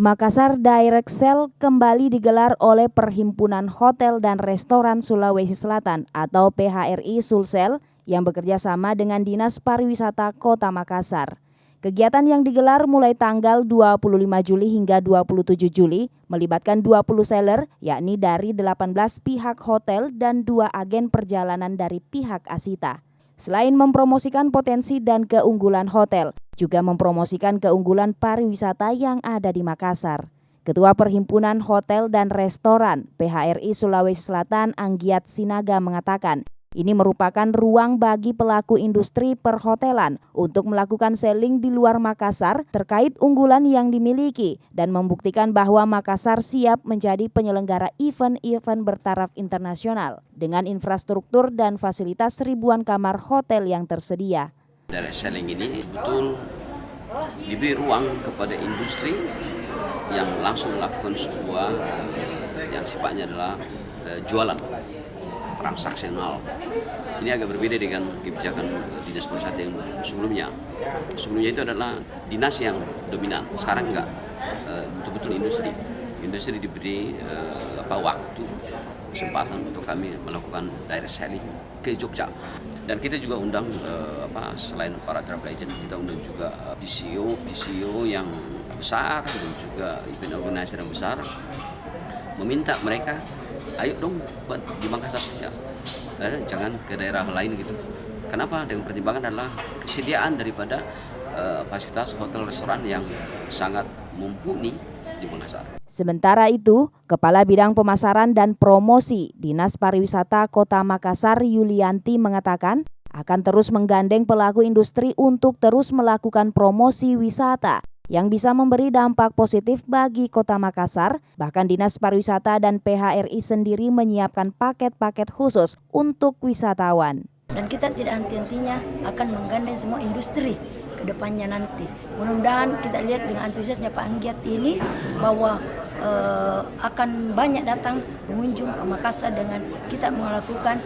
Makassar Direct Sale kembali digelar oleh Perhimpunan Hotel dan Restoran Sulawesi Selatan atau PHRI Sulsel yang bekerja sama dengan Dinas Pariwisata Kota Makassar. Kegiatan yang digelar mulai tanggal 25 Juli hingga 27 Juli melibatkan 20 seller yakni dari 18 pihak hotel dan 2 agen perjalanan dari pihak Asita. Selain mempromosikan potensi dan keunggulan hotel, juga mempromosikan keunggulan pariwisata yang ada di Makassar. Ketua Perhimpunan Hotel dan Restoran PHRI Sulawesi Selatan Anggiat Sinaga mengatakan, ini merupakan ruang bagi pelaku industri perhotelan untuk melakukan selling di luar Makassar terkait unggulan yang dimiliki dan membuktikan bahwa Makassar siap menjadi penyelenggara event-event bertaraf internasional dengan infrastruktur dan fasilitas ribuan kamar hotel yang tersedia. Dari selling ini betul diberi ruang kepada industri yang langsung melakukan sebuah yang sifatnya adalah jualan transaksional. Ini agak berbeda dengan kebijakan dinas pariwisata yang sebelumnya. Sebelumnya itu adalah dinas yang dominan. Sekarang enggak, betul-betul industri diberi waktu kesempatan untuk kami melakukan direct selling ke Jogja. Dan kita juga undang selain para travel agent, kita undang juga PCO yang besar dan juga event organizer yang besar, meminta mereka, ayo dong buat di Makassar saja, jangan ke daerah lain gitu. Kenapa? Dengan pertimbangan adalah kesediaan daripada fasilitas hotel restoran yang sangat mumpuni di Makassar. Sementara itu, Kepala Bidang Pemasaran dan Promosi Dinas Pariwisata Kota Makassar Yulianti mengatakan akan terus menggandeng pelaku industri untuk terus melakukan promosi wisata yang bisa memberi dampak positif bagi Kota Makassar. Bahkan Dinas Pariwisata dan PHRI sendiri menyiapkan paket-paket khusus untuk wisatawan. Dan kita tidak henti-hentinya akan menggandeng semua industri ke depannya nanti. Mudah-mudahan kita lihat dengan antusiasnya Pak Anggiat ini bahwa akan banyak datang pengunjung ke Makassar dengan kita melakukan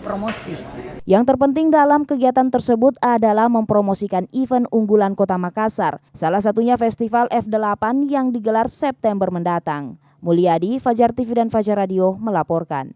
promosi. Yang terpenting dalam kegiatan tersebut adalah mempromosikan event unggulan Kota Makassar, salah satunya Festival F8 yang digelar September mendatang. Mulyadi, Fajar TV dan Fajar Radio melaporkan.